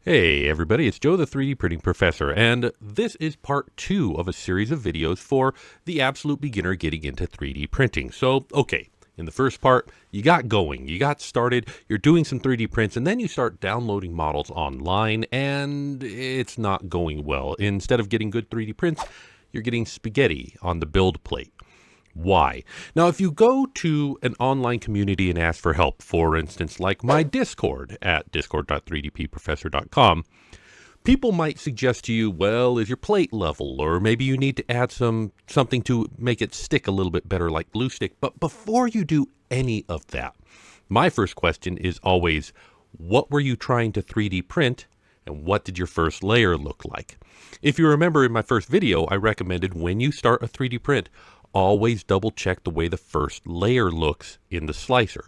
Hey everybody, it's Joe the 3D Printing Professor, and this is part 2 of a series of videos for the absolute beginner getting into 3D printing. So, okay, in the first part, you got going, you got started, you're doing some 3D prints, and then you start downloading models online, and it's not going well. Instead of getting good 3D prints, you're getting spaghetti on the build plate. Why? Now, if you go to an online community and ask for help, for instance, like my Discord at discord.3dpprofessor.com, people might suggest to you, well, is your plate level? Or maybe you need to add something to make it stick a little bit better like glue stick. But before you do any of that, my first question is always, what were you trying to 3D print? And what did your first layer look like? If you remember in my first video, I recommended when you start a 3D print, always double check the way the first layer looks in the slicer.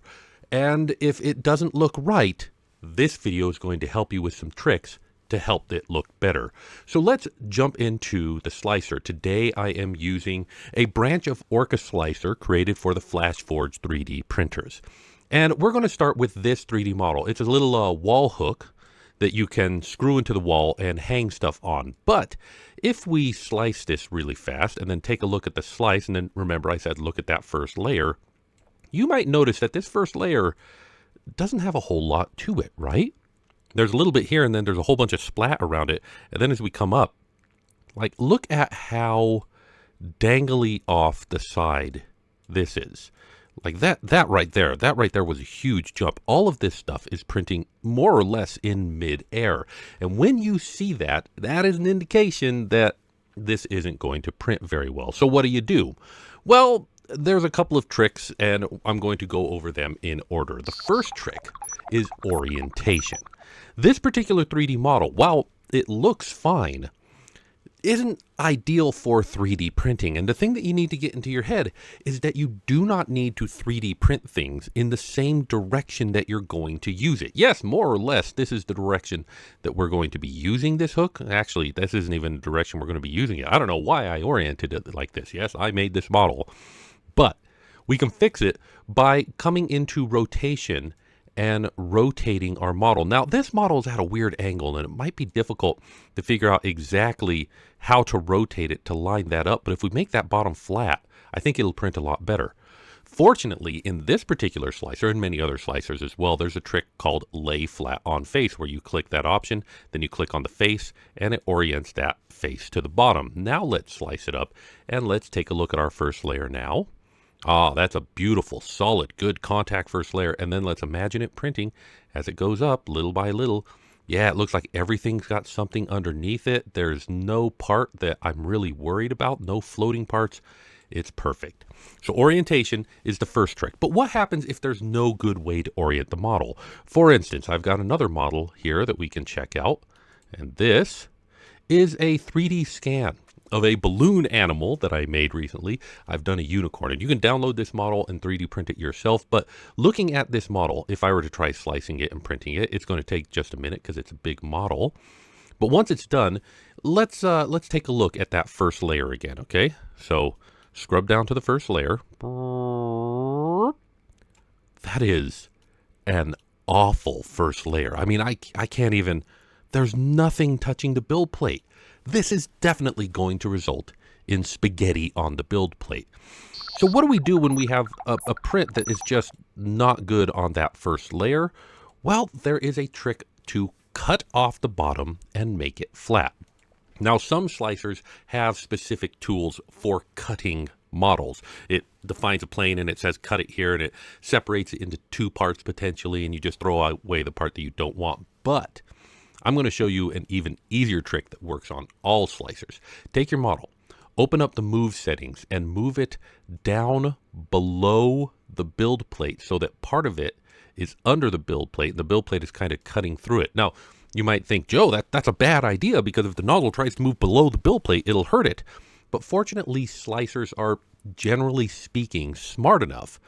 And if it doesn't look right, this video is going to help you with some tricks to help it look better. So let's jump into the slicer. Today I am using a branch of Orca slicer created for the FlashForge 3D printers. And we're going to start with this 3D model. It's a little wall hook that you can screw into the wall and hang stuff on. But if we slice this really fast and then take a look at the slice, and then remember I said look at that first layer, you might notice that this first layer doesn't have a whole lot to it, right? There's a little bit here and then there's a whole bunch of splat around it. And then as we come up, like look at how dangly off the side this is. Like that right there was a huge jump. All of this stuff is printing more or less in mid-air. And when you see that, that is an indication that this isn't going to print very well. So what do? Well, there's a couple of tricks, and I'm going to go over them in order. The first trick is orientation. This particular 3D model, while it looks fine, isn't ideal for 3D printing. And the thing that you need to get into your head is that you do not need to 3D print things in the same direction that you're going to use it. Yes, more or less, this is the direction that we're going to be using this hook. Actually, this isn't even the direction we're going to be using it. I don't know why I oriented it like this. Yes, I made this model, but we can fix it by coming into rotation and rotating our model. Now, this model is at a weird angle, and it might be difficult to figure out exactly how to rotate it to line that up. But if we make that bottom flat, I think it'll print a lot better. Fortunately, in this particular slicer, and many other slicers as well, there's a trick called lay flat on face, where you click that option, then you click on the face, and it orients that face to the bottom. Now let's slice it up, and let's take a look at our first layer now. Ah, that's a beautiful, solid, good contact first layer. And then let's imagine it printing as it goes up little by little. Yeah, it looks like everything's got something underneath it. There's no part that I'm really worried about, no floating parts. It's perfect. So orientation is the first trick. But what happens if there's no good way to orient the model? For instance, I've got another model here that we can check out. And this is a 3D scan of a balloon animal that I made recently. I've done a unicorn, and you can download this model and 3D print it yourself. But looking at this model, if I were to try slicing it and printing it, it's going to take just a minute because it's a big model. But once it's done, let's take a look at that first layer again, okay? So scrub down to the first layer. That is an awful first layer. I mean, I can't even, there's nothing touching the build plate. This is definitely going to result in spaghetti on the build plate. So what do we do when we have a print that is just not good on that first layer? Well, there is a trick to cut off the bottom and make it flat. Now, some slicers have specific tools for cutting models. It defines a plane and it says cut it here, and it separates it into two parts potentially, and you just throw away the part that you don't want. But I'm going to show you an even easier trick that works on all slicers. Take your model, open up the move settings, and move it down below the build plate so that part of it is under the build plate. The build plate is kind of cutting through it. Now, you might think, Joe, that's a bad idea, because if the nozzle tries to move below the build plate, it'll hurt it. But fortunately, slicers are, generally speaking, smart enough.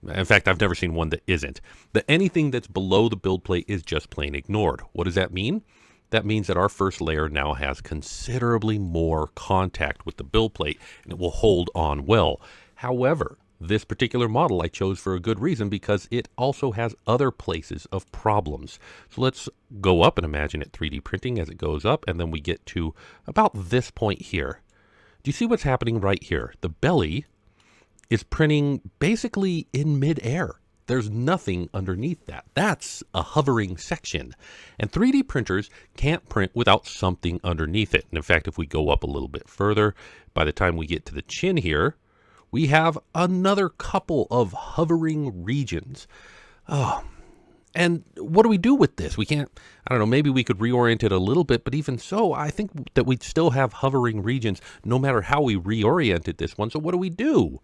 In fact, I've never seen one that isn't. That anything that's below the build plate is just plain ignored. What does that mean? That means that our first layer now has considerably more contact with the build plate, and it will hold on well. However, This particular model I chose for a good reason because it also has other places of problems. So let's go up and imagine it 3D printing as it goes up, and then we get to about this point here. Do you see what's happening right here? The belly is printing basically in midair. There's nothing underneath that. That's a hovering section. And 3D printers can't print without something underneath it. And in fact, if we go up a little bit further, by the time we get to the chin here, we have another couple of hovering regions. Oh, and what do we do with this? We can't, I don't know, maybe we could reorient it a little bit, but even so, I think that we'd still have hovering regions no matter how we reoriented this one. So what do we do?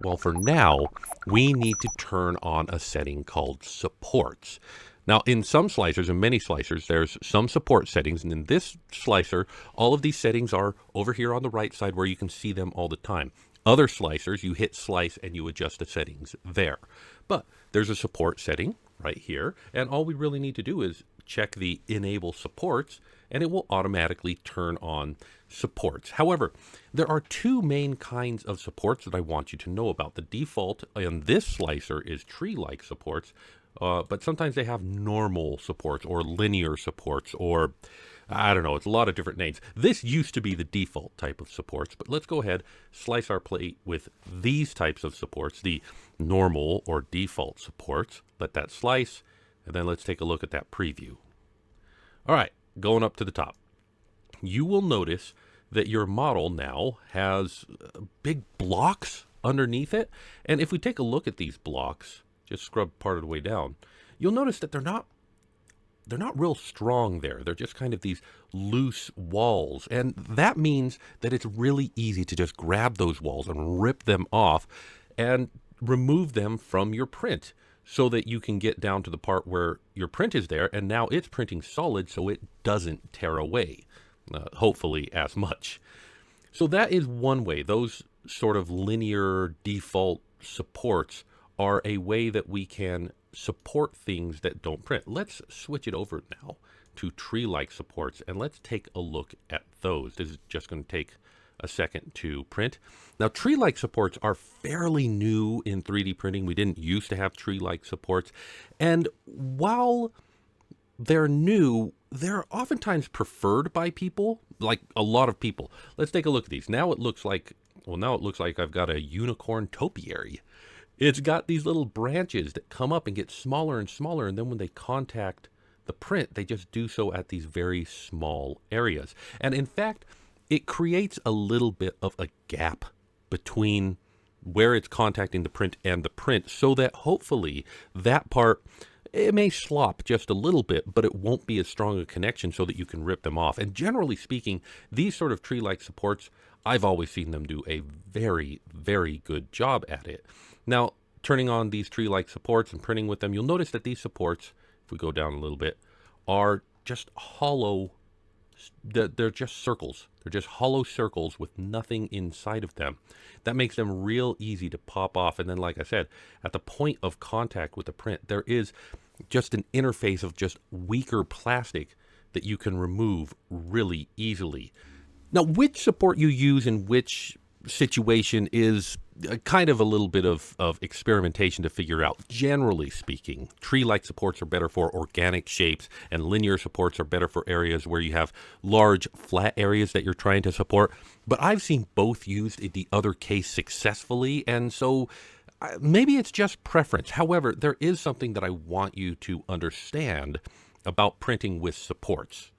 Well, for now, we need to turn on a setting called supports. Now, in some slicers, in many slicers, there's some support settings. And in this slicer, all of these settings are over here on the right side where you can see them all the time. Other slicers, you hit slice and you adjust the settings there. But there's a support setting right here. And all we really need to do is check the enable supports and it will automatically turn on supports. However, there are two main kinds of supports that I want you to know about. The default in this slicer is tree-like supports, but sometimes they have normal supports or linear supports or I don't know, it's a lot of different names. This used to be the default type of supports, but let's go ahead, slice our plate with these types of supports, the normal or default supports. Let that slice, and then let's take a look at that preview. All right, going up to the top. You will notice that your model now has big blocks underneath it. And if we take a look at these blocks, just scrub part of the way down, you'll notice that they're not real strong there. They're just kind of these loose walls. And that means that it's really easy to just grab those walls and rip them off and remove them from your print so that you can get down to the part where your print is there and now it's printing solid so it doesn't tear away, hopefully as much. So that is one way. Those sort of linear default supports are a way that we can support things that don't print. Let's switch it over now to tree-like supports and let's take a look at those. This is just going to take a second to print. Now, tree-like supports are fairly new in 3D printing. We didn't used to have tree-like supports. And while they're new, they're oftentimes preferred by people, like a lot of people. Let's take a look at these. Now it looks like I've got a unicorn topiary. It's got these little branches that come up and get smaller and smaller, and then when they contact the print, they just do so at these very small areas. And in fact, it creates a little bit of a gap between where it's contacting the print and the print, so that hopefully that part, it may slop just a little bit, but it won't be as strong a connection so that you can rip them off. And generally speaking, these sort of tree-like supports, I've always seen them do a very, very good job at it. Now, turning on these tree-like supports and printing with them, you'll notice that these supports, if we go down a little bit, are just hollow. They're just circles. They're just hollow circles with nothing inside of them. That makes them real easy to pop off. And then, like I said, at the point of contact with the print, there is just an interface of just weaker plastic that you can remove really easily. Now, which support you use in which situation is kind of a little bit of experimentation to figure out. Generally speaking, tree-like supports are better for organic shapes, and linear supports are better for areas where you have large flat areas that you're trying to support. But I've seen both used in the other case successfully, and so maybe it's just preference. However, there is something that I want you to understand about printing with supports.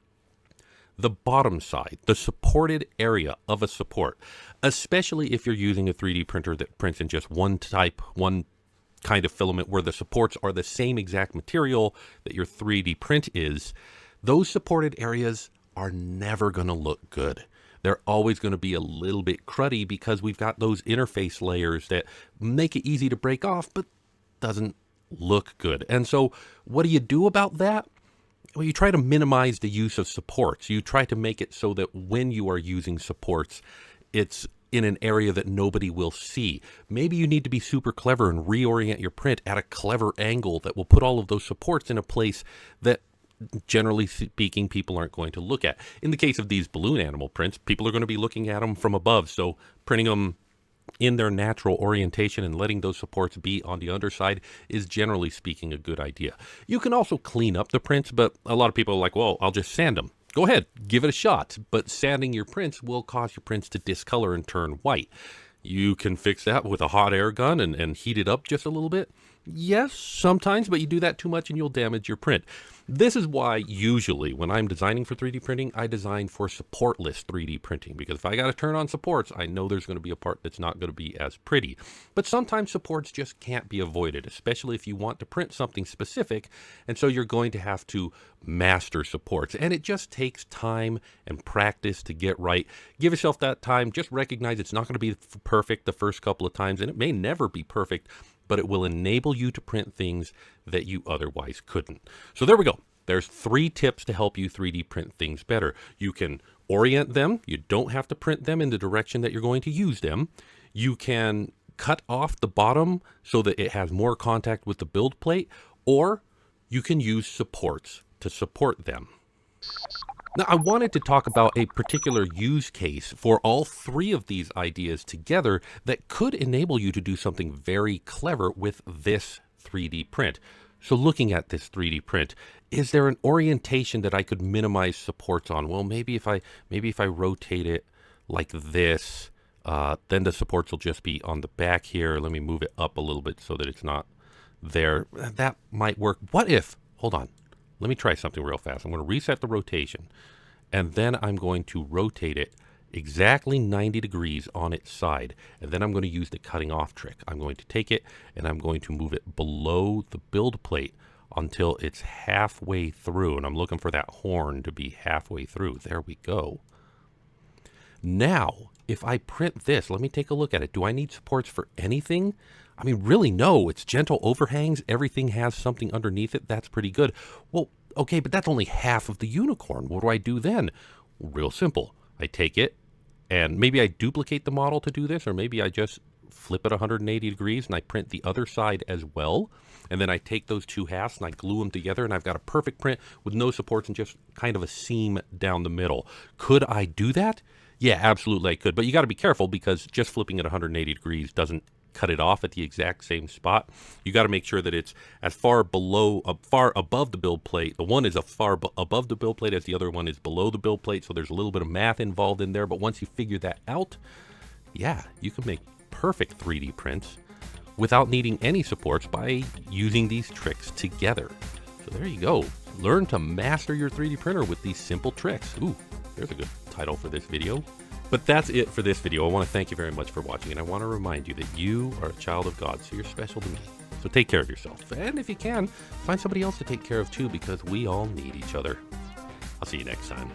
The bottom side, the supported area of a support, especially if you're using a 3D printer that prints in just one type, one kind of filament where the supports are the same exact material that your 3D print is, those supported areas are never going to look good. They're always going to be a little bit cruddy because we've got those interface layers that make it easy to break off, but doesn't look good. And so what do you do about that? Well, you try to minimize the use of supports. You try to make it so that when you are using supports, it's in an area that nobody will see. Maybe you need to be super clever and reorient your print at a clever angle that will put all of those supports in a place that, generally speaking, people aren't going to look at. In the case of these balloon animal prints, people are going to be looking at them from above. So printing them in their natural orientation and letting those supports be on the underside is generally speaking a good idea. You can also clean up the prints, but a lot of people are like, well, I'll just sand them. Go ahead, give it a shot, but sanding your prints will cause your prints to discolor and turn white. You can fix that with a hot air gun and heat it up just a little bit. Yes, sometimes, but you do that too much and you'll damage your print. This is why usually when I'm designing for 3D printing, I design for supportless 3D printing, because if I got to turn on supports, I know there's going to be a part that's not going to be as pretty. But sometimes supports just can't be avoided, especially if you want to print something specific, and so you're going to have to master supports. And it just takes time and practice to get right. Give yourself that time. Just recognize it's not going to be perfect the first couple of times, and it may never be perfect, but it will enable you to print things that you otherwise couldn't. So there we go. There's 3 tips to help you 3D print things better. You can orient them. You don't have to print them in the direction that you're going to use them. You can cut off the bottom so that it has more contact with the build plate, or you can use supports to support them. Now, I wanted to talk about a particular use case for all 3 of these ideas together that could enable you to do something very clever with this 3D print. So looking at this 3D print, is there an orientation that I could minimize supports on? Well, maybe if I rotate it like this, then the supports will just be on the back here. Let me move it up a little bit so that it's not there. That might work. What if, hold on. Let me try something real fast. I'm going to reset the rotation, and then I'm going to rotate it exactly 90 degrees on its side, and then I'm going to use the cutting off trick. I'm going to take it, and I'm going to move it below the build plate until it's halfway through, and I'm looking for that horn to be halfway through. There we go. Now, if I print this, let me take a look at it. Do I need supports for anything? I mean, really, no. It's gentle overhangs. Everything has something underneath it. That's pretty good. Well, okay, but that's only half of the unicorn. What do I do then? Real simple. I take it, and maybe I duplicate the model to do this, or maybe I just flip it 180 degrees and I print the other side as well. And then I take those 2 halves and I glue them together, and I've got a perfect print with no supports and just kind of a seam down the middle. Could I do that? Yeah, absolutely I could. But you got to be careful, because just flipping it 180 degrees doesn't cut it off at the exact same spot. You got to make sure that it's as far above the build plate. The one is above the build plate as the other one is below the build plate. So there's a little bit of math involved in there. But once you figure that out, yeah, you can make perfect 3D prints without needing any supports by using these tricks together. So there you go. Learn to master your 3D printer with these simple tricks. Ooh, there's a good title for this video. But that's it for this video. I want to thank you very much for watching, and I want to remind you that you are a child of God, so you're special to me. So take care of yourself, and if you can, find somebody else to take care of too, because we all need each other. I'll see you next time.